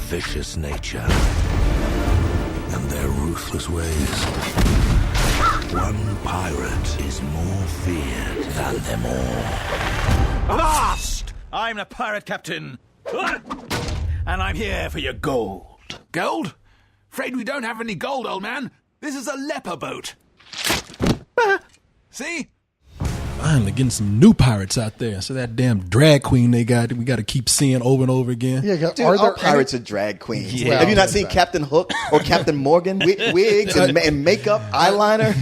vicious nature and their ruthless ways. One pirate is more feared than them all. Avast! I'm the pirate captain. And I'm here for your gold. Gold? Afraid we don't have any gold, old man. This is a leper boat. See? Finally getting some new pirates out there. So that damn drag queen we got to keep seeing over and over again. Yeah, Dude, all pirates are drag queens. Yeah. Have you not seen Captain Hook or Captain Morgan? Wigs and makeup, eyeliner.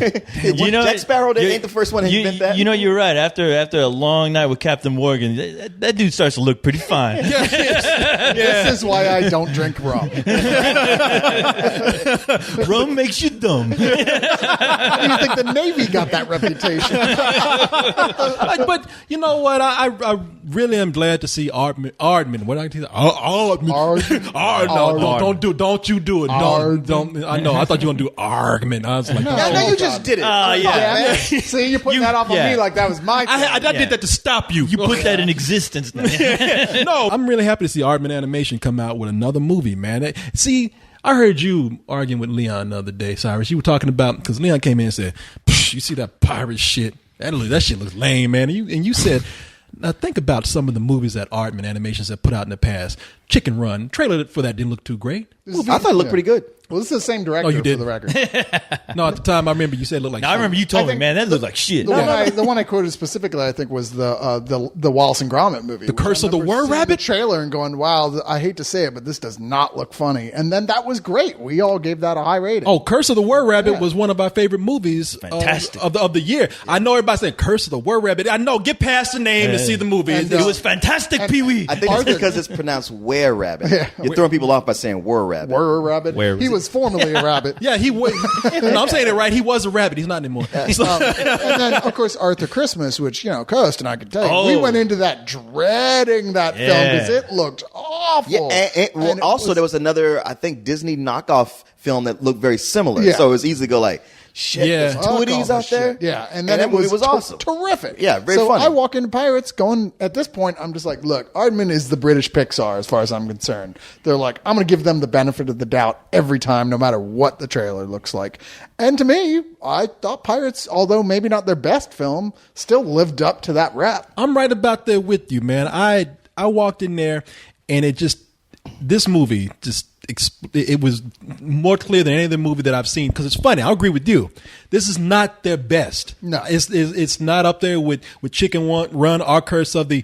Jack Sparrow ain't the first one to invent that. You know, you're right. After a long night with Captain Morgan, that dude starts to look pretty fine. This is why I don't drink rum. Rum makes you dumb. You think the Navy got that reputation? But you know what? I really am glad to see Aardman. What did I tell you? Aardman. Don't you do it. Don't. I know. I thought you were gonna do Aardman. I was like, no, you just did it. Yeah. See, you're putting that off on me like that was my thing. I did that to stop you. You put that in existence now. No, I'm really happy to see Aardman Animation come out with another movie, man. See, I heard you arguing with Leon the other day, Cyrus. You were talking about, because Leon came in and said, you see that pirate shit? That shit looks lame, man. And you said, now think about some of the movies that Aardman Animations have put out in the past. Chicken Run, trailer for that didn't look too great. I thought it looked pretty good. Well, this is the same director you did. for the record. No, at the time, I remember you said it looked like shit. I remember you told me, man, that looked like shit. The one I quoted specifically, I think, was the Wallace and Gromit movie. The Curse of the Were Rabbit? The trailer and going, wow, I hate to say it, but this does not look funny. And then that was great. We all gave that a high rating. Oh, Curse of the Were Rabbit was one of our favorite movies of the year. I know everybody saying Curse of the Were Rabbit. I know, get past the name and see the movie. And, it was fantastic, Pee-wee. I think it's because it's pronounced Were Rabbit. You're throwing people off by saying Were Rabbit. Were Rabbit. He was formerly a rabbit. Yeah, he was. No, I'm saying it right. He was a rabbit. He's not anymore. And then, of course, Arthur Christmas, which, Coast and I can tell you, we went into that dreading that film because it looked awful. Yeah, and also, there was another, I think, Disney knockoff film that looked very similar. Yeah. So it was easy to go like, shit, there's two of these out there? Yeah, and then it was awesome. Terrific. Yeah, very funny. So I walk into Pirates going, at this point, I'm just like, look, Aardman is the British Pixar as far as I'm concerned. They're like, I'm going to give them the benefit of the doubt every time, no matter what the trailer looks like. And to me, I thought Pirates, although maybe not their best film, still lived up to that rep. I'm right about there with you, man. I walked in there and this movie it was more clear than any other movie that I've seen, because it's funny. I agree with you. This is not their best. No, it's not up there with Chicken Run or Curse of the.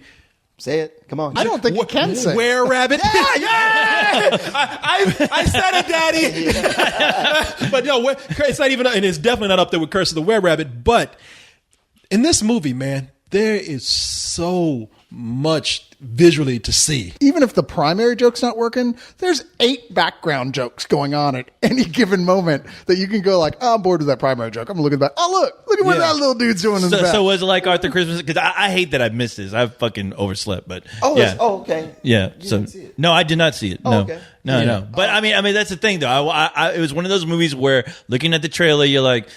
Say it. Come on. I don't think you can say Were Rabbit. Yeah. I said it, Daddy. But no, it's not even, and it's definitely not up there with Curse of the Were Rabbit. But in this movie, man, there is so much visually to see. Even if the primary joke's not working, there's 8 background jokes going on at any given moment that you can go like, oh, I'm bored with that primary joke. I'm going to look at that. Oh, look at what that little dude's doing in the back. So was it like Arthur Christmas? Because I hate that I missed this. I fucking overslept. But okay. Yeah. You didn't see it. No, I did not see it. No. Okay. No. But I mean, that's the thing, though. It was one of those movies where looking at the trailer, you're like,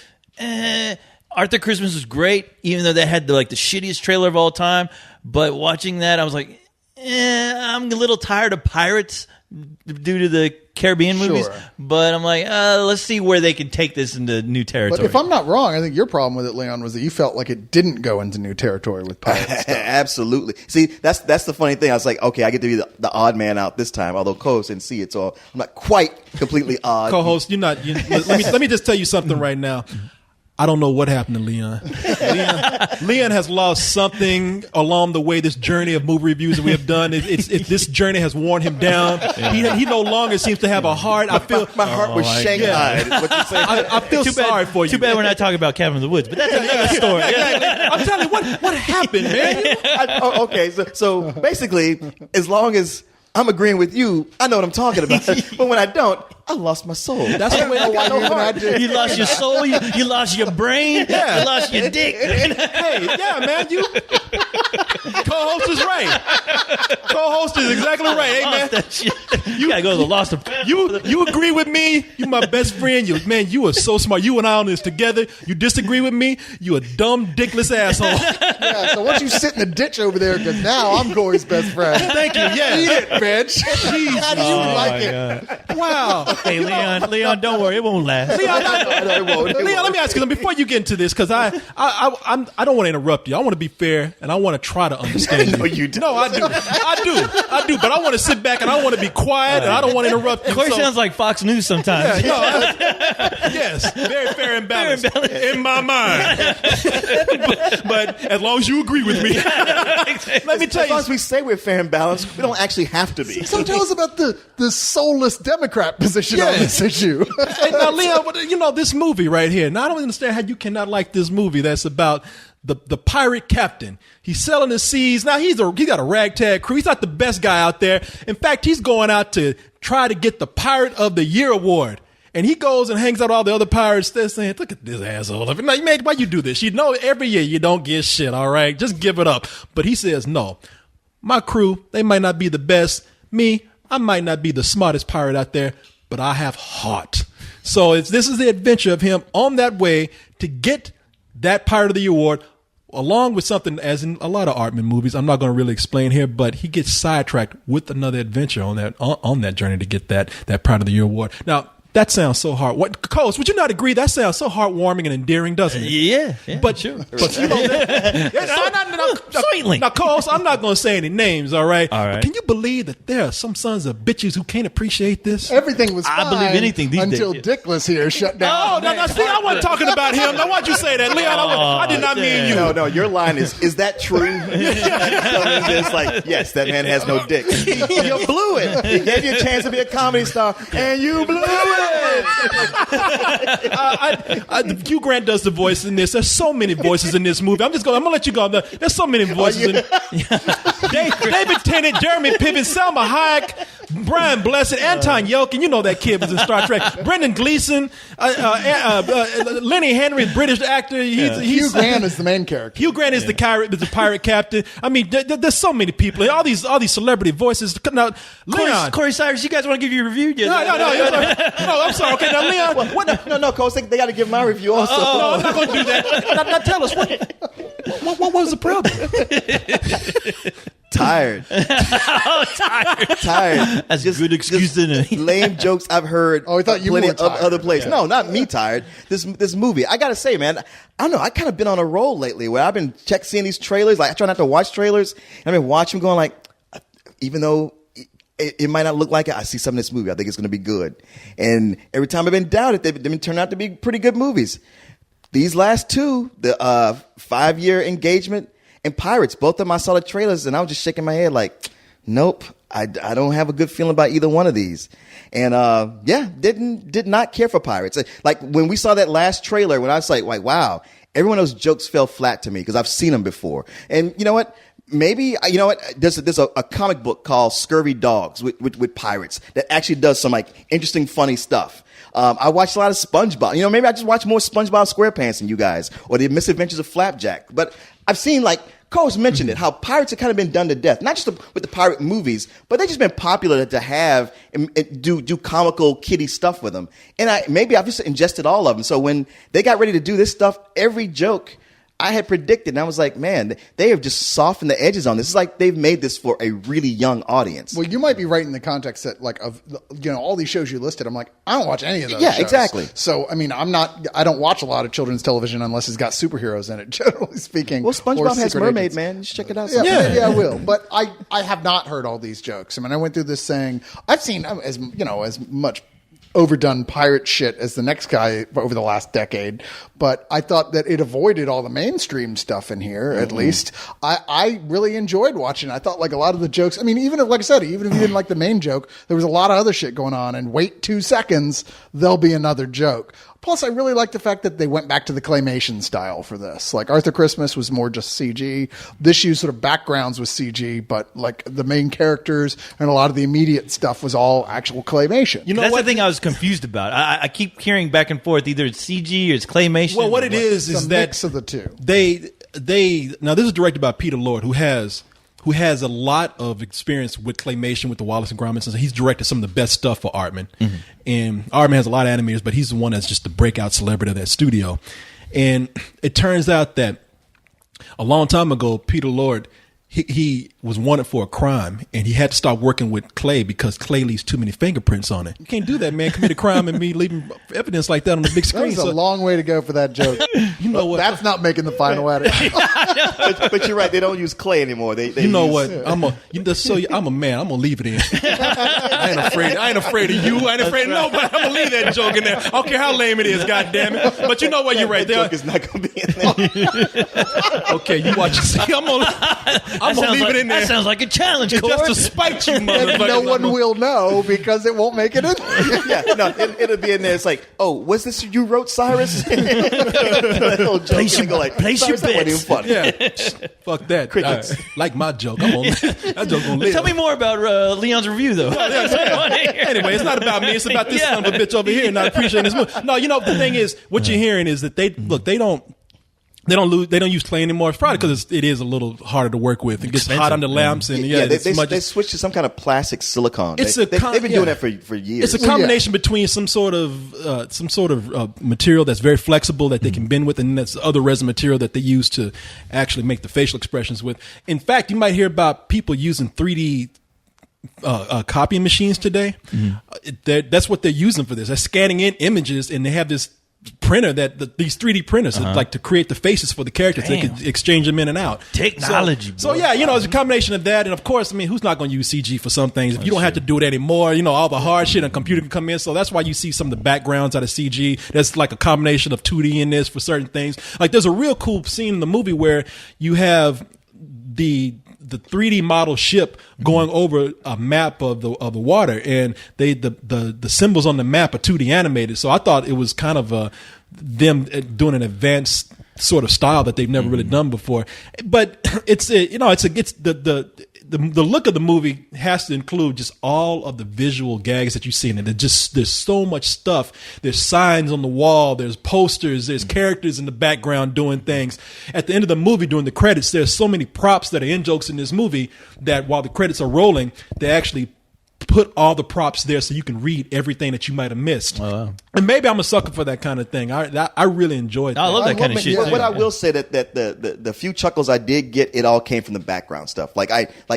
Arthur Christmas was great, even though they had the shittiest trailer of all time. But watching that, I was like, I'm a little tired of pirates due to the Caribbean movies. But I'm like, let's see where they can take this into new territory. But if I'm not wrong, I think your problem with it, Leon, was that you felt like it didn't go into new territory with pirates stuff. Absolutely. See, that's the funny thing. I was like, okay, I get to be the odd man out this time, although co-host didn't see it, so I'm not quite completely odd. Co-host, let me just tell you something right now. I don't know what happened to Leon. Leon has lost something along the way, this journey of movie reviews that we have done. This journey has worn him down. He no longer seems to have a heart. I feel my heart was shanghaied. What you say? I feel sorry for you. Too bad we're not talking about Cabin in the Woods, but that's another story. I'm telling you, what happened, man? Okay, so basically, as long as I'm agreeing with you, I know what I'm talking about. But when I don't, I lost my soul. That's the way I got no heart. You lost your soul. You lost your brain. You lost your dick. Hey, yeah, man. Co-host is right. Co-host is exactly right. Hey, man. That shit. You gotta go to the lost of You agree with me? You my best friend. You are so smart. You and I on this together. You disagree with me? You a dumb, dickless asshole. Yeah, so once you sit in the ditch over there, because now I'm Corey's best friend. Thank you. Yeah. Eat it, bitch. How do you like it? Wow. Hey, Leon, don't worry, it won't last. Leon, let me ask you something before you get into this, because I don't want to interrupt you. I want to be fair, and I want to try to understand you. No, you don't. No, I do. But I want to sit back and I want to be quiet, and I don't want to interrupt you. Corey sounds like Fox News sometimes. Yes, very fair and balanced in my mind. but as long as you agree with me, let me tell As long you. as we say we're fair and balanced, we don't actually have to be. So tell us about the soulless Democrat position on this issue. Hey, now, Leon, this movie right here. Now, I don't understand how you cannot like this movie that's about the pirate captain. He's selling the seas. Now, he got a ragtag crew. He's not the best guy out there. In fact, he's going out to try to get the Pirate of the Year award. And he goes and hangs out all the other pirates. They're saying, look at this asshole. Now, man, why you do this? You know, every year you don't get shit, all right? Just give it up. But he says, no. My crew, they might not be the best. Me, I might not be the smartest pirate out there, but I have heart. So this is the adventure of him on that way to get that Pirate of the Year award, along with something, as in a lot of Aardman movies, I'm not going to really explain here, but he gets sidetracked with another adventure on that journey to get that Pirate of the Year award. Now, that sounds so hard. What, Coles, would you not agree? That sounds so heartwarming and endearing, doesn't it? Yeah, but sure. But you know, Certainly. Now, Coles, I'm not going to say any names, all right? All right. But can you believe that there are some sons of bitches who can't appreciate this? Everything was fine I believe anything these until days. Dickless here shut down. Oh, no, see, I wasn't talking about him. Now, why'd you say that, Leon? I did not mean you. No, your line is that true? It's like, yes, that man has no dick. You blew it. He gave you a chance to be a comedy star, and you blew it. Hugh Grant does the voice in this. There's so many voices in this movie. I'm gonna let you go. There's so many voices in David Tennant, Jeremy Piven, Selma Hayek, Brian Blessed, Anton Yelkin. You know that kid was in Star Trek. Brendan Gleeson, Lenny Henry, British actor. Hugh Grant is the main character. Hugh Grant is the pirate captain. I mean, there's so many people. All these celebrity voices. Now, Leon, Corey Cyrus, you guys want to give you a review? No, I'm sorry. Okay, now Leon, No, Coach, they got to give my review also. no, I'm not going to do that. Now tell us what was the problem? Tired. Tired. That's a good excuse, isn't it? Lame jokes I've heard. Oh, I thought you plenty were of tired. other places. No, not me tired. This movie. I gotta say, man, I don't know. I kind of been on a roll lately where I've been seeing these trailers. Like I try not to watch trailers, and I've been watching, going like, even though it might not look like it, I see something in this movie. I think it's going to be good. And every time I've been doubted, they've been turned out to be pretty good movies. These last two, the 5-year Engagement and Pirates, both of them I saw the trailers, and I was just shaking my head like, nope, I don't have a good feeling about either one of these. And did not care for Pirates. Like when we saw that last trailer, when I was like, wow, every one of those jokes fell flat to me because I've seen them before. And you know what? Maybe, you know what, there's a comic book called Scurvy Dogs with pirates that actually does some like interesting, funny stuff. I watched a lot of SpongeBob. You know, maybe I just watch more SpongeBob SquarePants than you guys, or the Misadventures of Flapjack. But I've seen, like, Cole's mentioned it, how pirates have kind of been done to death. Not just with the pirate movies, but they've just been popular to have and do comical, kiddie stuff with them. And I've just ingested all of them. So when they got ready to do this stuff, every joke I had predicted, and I was like, man, they have just softened the edges on this. It's like they've made this for a really young audience. Well, you might be right in the context that, like, of all these shows you listed. I'm like, I don't watch any of those. Yeah, shows. exactly. So, I mean, I don't watch a lot of children's television unless it's got superheroes in it. Generally speaking. Well, SpongeBob has Secret Mermaid Agents. Man. You should check it out. Yeah, maybe I will. But I have not heard all these jokes. I mean, I went through this saying I've seen as much overdone pirate shit as the next guy over the last decade, but I thought that it avoided all the mainstream stuff in here. At least I really enjoyed watching it. I thought, like, a lot of the jokes, I mean, even if you didn't like the main joke, there was a lot of other shit going on, and wait 2 seconds, there'll be another joke. Plus, I really like the fact that they went back to the claymation style for this. Like, Arthur Christmas was more just CG. This used sort of backgrounds with CG, but, like, the main characters and a lot of the immediate stuff was all actual claymation. You know That's what? the thing I was confused about. I keep hearing back and forth, either it's CG or it's claymation. Well, what it is It's a that mix of the two. now this is directed by Peter Lord, who has a lot of experience with claymation, with the Wallace and Gromit. He's directed some of the best stuff for Aardman. And Aardman has a lot of animators, but he's the one that's just the breakout celebrity of that studio. And it turns out that a long time ago, Peter Lord, he was wanted for a crime, and he had to stop working with clay because clay leaves too many fingerprints on it. You can't do that, man. Commit a crime and be leaving evidence like that on the big screen. That was a long way to go for that joke. You know what? That's not making the final edit. But you're right. They don't use clay anymore. They You know use, what? I'm a man. I'm gonna leave it in. I ain't afraid of you. I ain't afraid of nobody. I'm gonna leave that joke in there. I don't care how lame it is. God damn it! But you know what? You're right. That joke is not going to be in there. Okay, you watch and see. I'm gonna leave it in there That sounds like a challenge, just Korey. to spite you, And motherfucker. no one will know because it won't make it in. Yeah, no, it'll be in there. It's like, oh, was this you wrote, Cyrus? Place your Cyrus, that wasn't even bets. funny. Yeah, fuck that. Crickets. Like my joke. That joke gonna live. Tell me more about Leon's review, though. Anyway, it's not about me. It's about this son of a bitch over here not appreciating this movie. No, the thing is, what you're hearing is that they don't use clay anymore. It's probably because it is a little harder to work with. It gets hot under lamps, and they switched to some kind of plastic silicone. They've been doing that for years. It's a combination between some sort of material that's very flexible that they can bend with, and then that's other resin material that they use to actually make the facial expressions with. In fact, you might hear about people using 3D copying machines today. That's what they're using for this. They're scanning in images, and they have this printer these 3D printers like to create the faces for the characters. They can exchange them in and out. Technology. So yeah, it's a combination of that, and of course, who's not going to use CG for some things? If you don't have to do it anymore, all the hard shit, a computer can come in. So that's why you see some of the backgrounds out of CG. There's like a combination of 2D in this for certain things. Like there's a real cool scene in the movie where you have the 3D model ship going over a map of the water, and the symbols on the map are 2D animated. So I thought it was kind of them doing an advanced sort of style that they've never really done before. But it's the look of the movie has to include just all of the visual gags that you see in it. There's so much stuff. There's signs on the wall. There's posters. There's characters in the background doing things. At the end of the movie, during the credits, there's so many props that are in jokes in this movie that while the credits are rolling, they actually put all the props there so you can read everything that you might have missed. Oh, wow. And maybe I'm a sucker for that kind of thing. I really enjoyed that. I love that kind of shit. What I too. will say that the few chuckles I did get, it all came from the background stuff. Like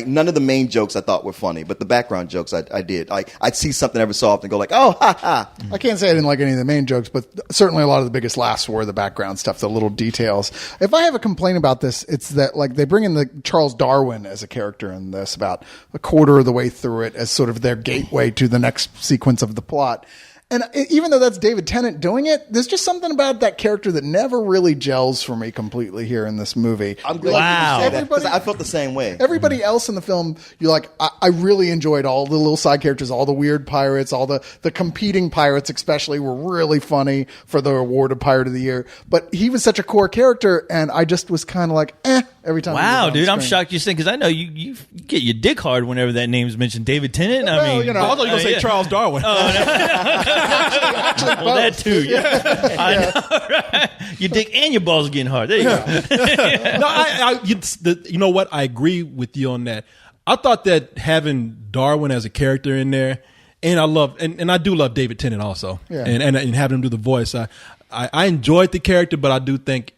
none of the main jokes I thought were funny, but the background jokes I did. I'd see something every so often and go like, oh, ha ha. I can't say I didn't like any of the main jokes, but certainly a lot of the biggest laughs were the background stuff, the little details. If I have a complaint about this, it's that they bring in the Charles Darwin as a character in this about a quarter of the way through it as sort of their gateway to the next sequence of the plot. And even though that's David Tennant doing it, there's just something about that character that never really gels for me completely here in this movie. I'm glad Wow. you say that, 'cause I felt the same way. Everybody else in the film, you're like, I really enjoyed all the little side characters, all the weird pirates, all the competing pirates especially were really funny for the award of Pirate of the Year. But he was such a core character, and I just was kind of like, every time. Wow, he was on dude, I'm screen. shocked you saying, because I know you get your dick hard whenever that name's mentioned. David Tennant. I Well, mean, you know, I thought you were going to say yeah. Charles Darwin. Well, that too. Yeah. I know, right? Your dick and your balls are getting hard. There you go. No, you know what? I agree with you on that. I thought that having Darwin as a character in there, and I do love David Tennant also, Yeah. and having him do the voice. I enjoyed the character, but I do think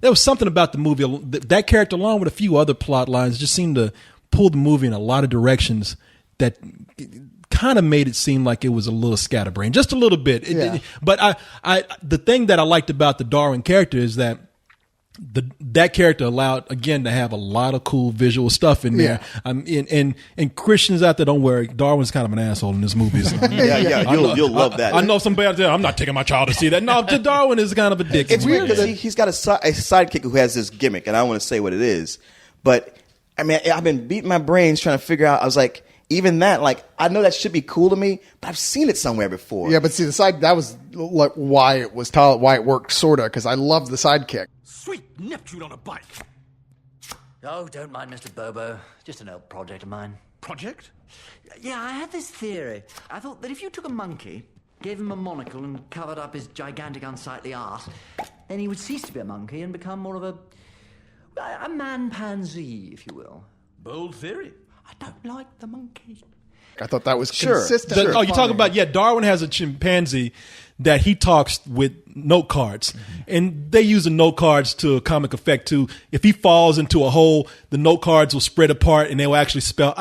there was something about the movie, that character along with a few other plot lines just seemed to pull the movie in a lot of directions that kind of made it seem like it was a little scatterbrained, just a little bit. Yeah. But the thing that I liked about the Darwin character is that that character allowed, again, to have a lot of cool visual stuff in there. And Christians out there, don't worry, Darwin's kind of an asshole in this movie. So. Yeah, you'll love that. I know somebody out there, I'm not taking my child to see that. No, Darwin is kind of a dick. It's weird because he's got a sidekick who has this gimmick, and I don't want to say what it is, but I mean, I've been beating my brains trying to figure out. I was like, even that, like, I know that should be cool to me, but I've seen it somewhere before. Yeah, but see, that was like why it worked, sort of, because I love the sidekick. Sweet Neptune on a bike. Oh, don't mind Mr. Bobo. Just an old project of mine. Project? Yeah, I had this theory. I thought that if you took a monkey, gave him a monocle and covered up his gigantic unsightly arse, then he would cease to be a monkey and become more of A man-pansy, if you will. Bold theory. I don't like the monkey. I thought that was Sure. consistent. Oh, you're talking about, Darwin has a chimpanzee that he talks with note cards. And they use the note cards to a comic effect too. If he falls into a hole, the note cards will spread apart and they will actually spell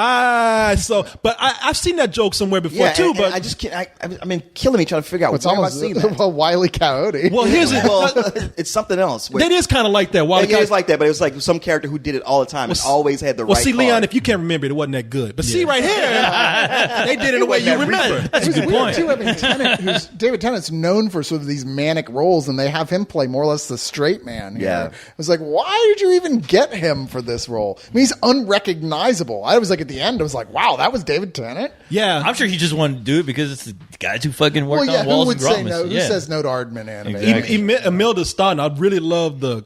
so but I've seen that joke somewhere before too, and but I just can't. I mean, killing me trying to figure out It's where have I almost seen that. well, Wile E. Coyote. well, here's it. Well, it's something else. That is kind of like that. Wile E. It is Coyote- like that, but it was like some character who did it all the time and always had the Well, right see, Leon, card. if you can't remember it, it wasn't that good. But see right here, they did it the way you wasn't that remember. Reaper. That's a good Weird, point. too. I mean, David Tennant's known for sort of these manic roles, and they have him play more or less the straight man here. Yeah. It was like, why did you even get him for this role? I mean, he's unrecognizable. I was like, at the end, I was like, wow, that was David Tennant? Yeah. I'm sure he just wanted to do it because it's the guys who fucking worked on who Walls would and say Grottmas. no? Who Yeah. says no to Aardman Animation? Exactly. Imelda Staunton, I really love the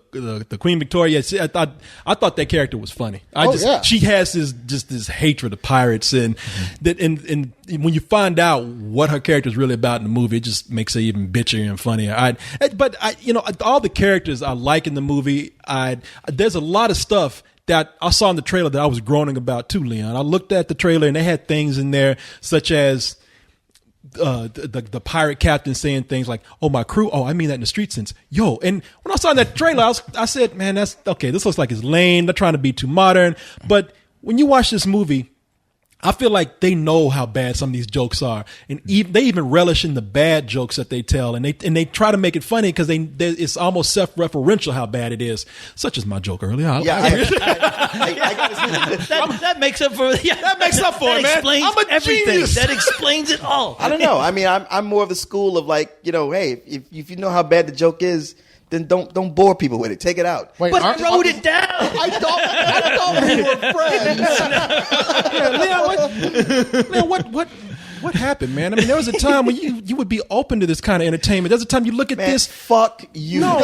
Queen Victoria. See, I thought that character was funny. She has this hatred of pirates, and that and when you find out what her character is really about in the movie, it just makes it even bitchier and funnier. All the characters I like in the movie. There's a lot of stuff that I saw in the trailer that I was groaning about too, Leon. I looked at the trailer and they had things in there such as the pirate captain saying things like, "Oh, my crew." Oh, I mean that in the street sense. Yo, and when I saw that trailer, I said, "Man, that's okay. This looks like it's lame. They're trying to be too modern." But when you watch this movie, I feel like they know how bad some of these jokes are, and they even relish in the bad jokes that they tell, and they try to make it funny because it's almost self-referential how bad it is. Such as my joke earlier. I gotta say, That makes up for That makes up for it, man. Explains I'm a everything. genius. That explains it all. I don't know. I mean, I'm more of the school of like, hey, if you know how bad the joke is, then don't bore people with it. Take it out. Wait, But aren't- wrote it down. I thought we were friends. Leon, what happened, man? I mean, there was a time when you would be open to this kind of entertainment. There's a time you look at Man, this. fuck you. No.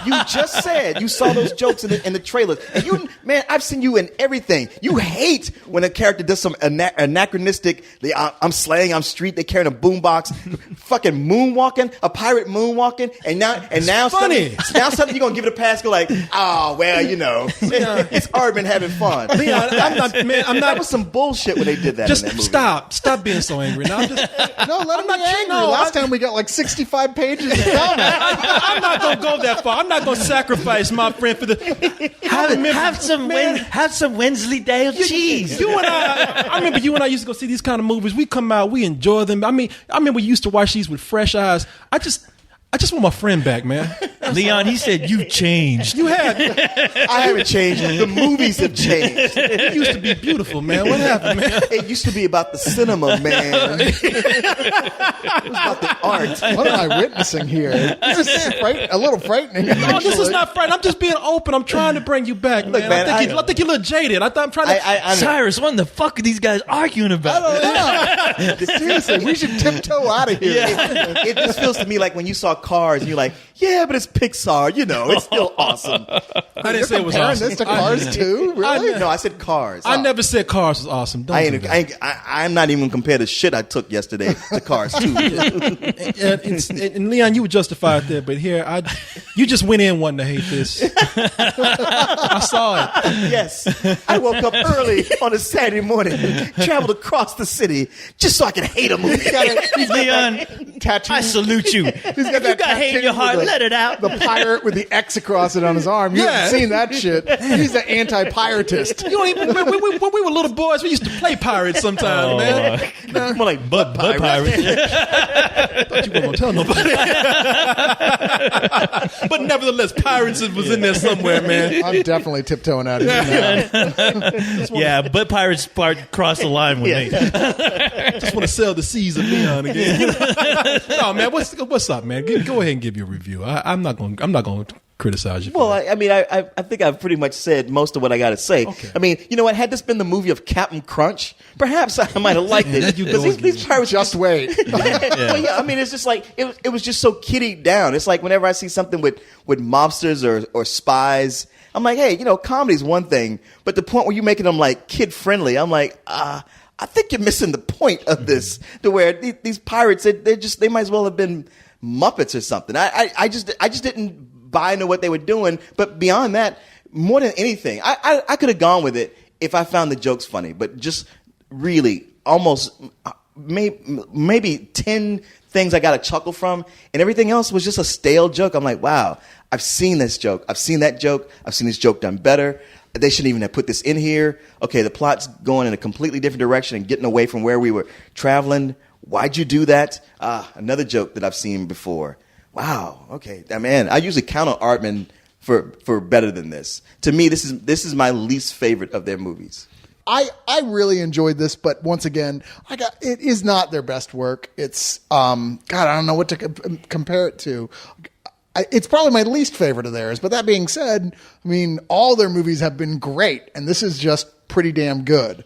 You just said you saw those jokes in the trailers. And I've seen you in everything. You hate when a character does some anachronistic, I'm slaying, I'm street, they carrying a boombox, fucking moonwalking, a pirate moonwalking, and now funny. Suddenly you're going to give it a pass, go like, oh, well, it's Aardman having fun. Leon, I'm That not. was some bullshit when they did that Just in that movie. stop being so angry. Now, No, let him be angry. Last time we got like 65 pages of comments. I'm not gonna go that far. I'm not gonna sacrifice my friend for the. Have some Wensleydale cheese. You and I remember you and I used to go see these kind of movies. We come out, we enjoy them. I mean, I remember we used to watch these with fresh eyes. I just want my friend back, man. Leon, he said you changed. You had. I haven't changed. The movies have changed. It used to be beautiful, man. What happened, man? It used to be about the cinema, man. It was about the art. What am I witnessing here? This is a little frightening. No, this is not frightening. I'm just being open. I'm trying to bring you back, man. man, I think you're a little jaded. I'm trying to. I Cyrus, what the fuck are these guys arguing about? Seriously, we should tiptoe out of here. It just feels to me like when you saw Cars and you're like, yeah, but it's Pixar, it's still awesome. I didn't say it was Comparing awesome. this to Cars too? Really? No, I said Cars. I never said Cars was awesome. Don't do that. I'm not even compared to shit I took yesterday to Cars 2. And Leon, you would justify it there, but here, you just went in wanting to hate this. I saw it. Yes. I woke up early on a Saturday morning, traveled across the city just so I could hate a movie. Leon, Tattoo. I salute you. If you that got hate in your heart, tattoo let it out. The pirate with the X across it on his arm. You Yeah. haven't seen that shit. He's an anti-piratist. You don't even when we were little boys, we used to play pirates sometimes, man. More like butt Butt pirates. pirate. Thought you weren't gonna tell nobody. But nevertheless, pirates was in there somewhere, man. I'm definitely tiptoeing out of here now. Yeah, butt pirates part crossed the line with me. Just want to sell the seas of Leon again. No, man, what's up, man? Go ahead and give your review. I'm not going to criticize you. For Well, that. I think I've pretty much said most of what I got to say. Okay. I mean, you know what? Had this been the movie of Captain Crunch, perhaps I might have liked it. you Because go these pirates Just wait. Well, yeah, I mean, it's just like it was just so kiddie down. It's like whenever I see something with mobsters or spies, I'm like, hey, comedy's one thing, but the point where you're making them like kid friendly, I'm like, I think you're missing the point of this. To where these pirates, they might as well have been Muppets or something. I just didn't buy into what they were doing. But beyond that, more than anything, I could have gone with it if I found the jokes funny, but just really almost maybe 10 things I got a chuckle from, and everything else was just a stale joke. I'm like, wow, I've seen this joke. I've seen that joke. I've seen this joke done better. They shouldn't even have put this in here. Okay, the plot's going in a completely different direction and getting away from where we were traveling. Why'd you do that? Another joke that I've seen before. Wow, okay. Man, I usually count on Aardman for better than this. To me, this is my least favorite of their movies. I really enjoyed this, but once again, it is not their best work. It's God, I don't know what to compare it to. It's probably my least favorite of theirs. But that being said, I mean, all their movies have been great, and this is just pretty damn good.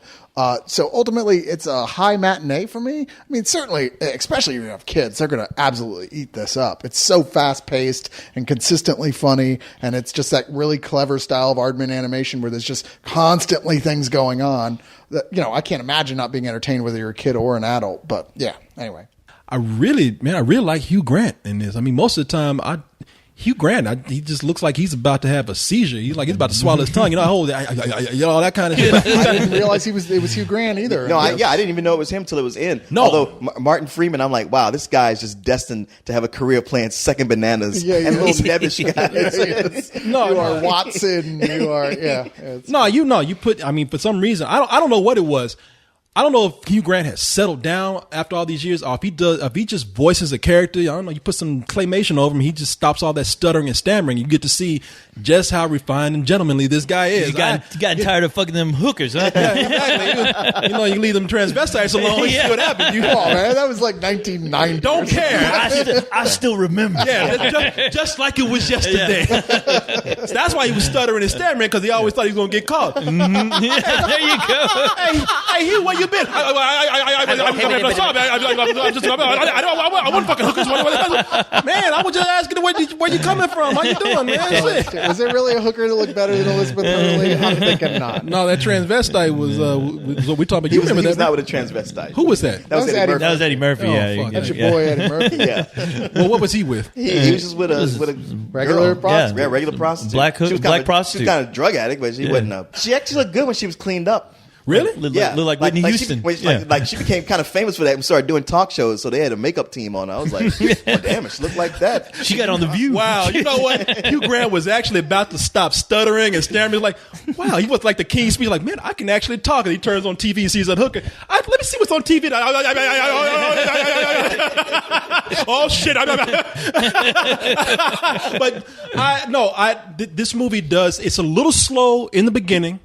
So ultimately, it's a high matinee for me. I mean, certainly, especially if you have kids, they're going to absolutely eat this up. It's so fast-paced and consistently funny, and it's just that really clever style of Aardman animation where there's just constantly things going on. That, I can't imagine not being entertained whether you're a kid or an adult. But yeah, anyway. I really like Hugh Grant in this. I mean, most of the time, Hugh Grant, he just looks like he's about to have a seizure. He's about to swallow his tongue. All that kind of shit. I didn't realize it was Hugh Grant either. No, I didn't even know it was him till it was in. No. Although Martin Freeman, I'm like, wow, this guy is just destined to have a career playing second bananas and little nebbish guys. You are Watson. You are, you put, I mean, for some reason, I don't know what it was. I don't know if Hugh Grant has settled down after all these years, or if he just voices a character. I don't know. You put some claymation over him, he just stops all that stuttering and stammering. You get to see just how refined and gentlemanly this guy is. You got tired of fucking them hookers, huh? Yeah, exactly. You leave them transvestites alone. You see what happens. Come on, man. That was like 1990. Don't care. I still remember. Yeah, just like it was yesterday. So that's why he was stuttering and stammering, because he always thought he was going to get caught. Mm-hmm. Yeah, there you go. Hey, Hugh, where you been? I want fucking hookers. Man, I was just asking where you coming from. How you doing, man? Was there really a hooker that looked better than Elizabeth Hurley? I'm thinking not. No, that transvestite was we talking about. He was not with a transvestite. Who was that? That was Eddie Murphy. That was Eddie Murphy. Oh, That's your boy Eddie Murphy. Yeah. Well, what was he with? He was just with a Regular girl. prostitute. Yeah, regular prostitute. Black prostitute. She was kind of drug addict, but she wasn't a. She actually looked good when she was cleaned up. Really? Look like Whitney Houston. She became kind of famous for that and started doing talk shows, so they had a makeup team on her. I was like, oh, damn it, she looked like that. She got on The View. Wow, you know what? Hugh Grant was actually about to stop stuttering and stammering. He was like, wow, he was like the King's Speech, like, man, I can actually talk. And he turns on TV and sees that hooker. Let me see what's on TV. Oh, shit. But this movie does, it's a little slow in the beginning.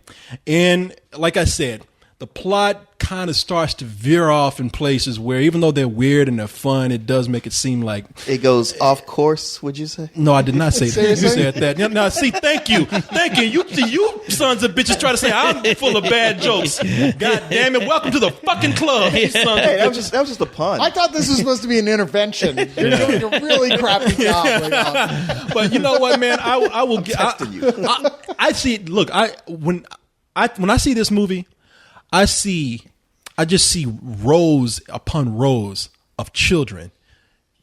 And like I said, the plot kind of starts to veer off in places where, even though they're weird and they're fun, it does make it seem like it goes off course. Would you say? No, I did not say that. You said that. No, see, thank you. You sons of bitches try to say I'm full of bad jokes. God damn it! Welcome to the fucking club. You sons of that was just a pun. I thought this was supposed to be an intervention. You're doing a really crappy job right now. But you know what, man? I will get. I see. Look, when I see this movie, I just see rows upon rows of children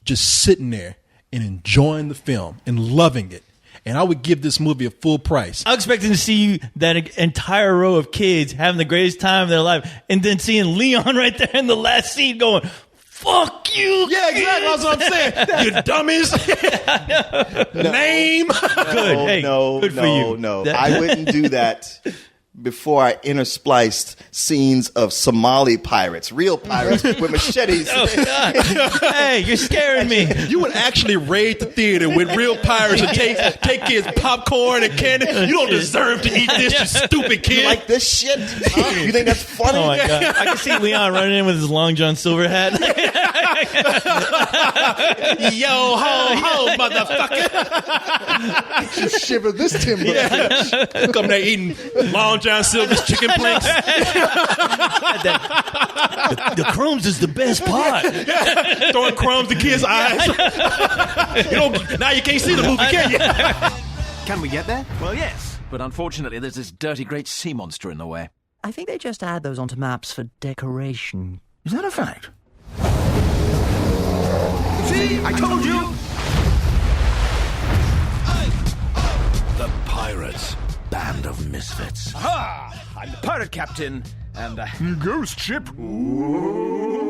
just sitting there and enjoying the film and loving it. And I would give this movie a full price. I was expecting to see that entire row of kids having the greatest time of their life, and then seeing Leon right there in the last scene going, fuck you. Yeah, exactly. That's what I'm saying. You dummies. Name. Good. Good for you. No. I wouldn't do that before I interspliced scenes of Somali pirates, real pirates with machetes. Oh, God. Hey, you're scaring me. You would actually raid the theater with real pirates and take kids popcorn and candy. You don't deserve to eat this, you stupid kid. You like this shit? Huh? You think that's funny? Oh, my God. I can see Leon running in with his Long John Silver hat. Yo, ho, motherfucker. You shiver this timber. Yeah. Come there eating Long John Silver's chicken planks. The crumbs is the best part. Throwing crumbs to kids' eyes. Now you can't see the movie, can you? Can we get there? Well, yes. But unfortunately, there's this dirty great sea monster in the way. I think they just add those onto maps for decoration. Is that a fact? See? I told you! The pirates. band of misfits. Aha! I'm the pirate captain, and Ghost ship. Ooh.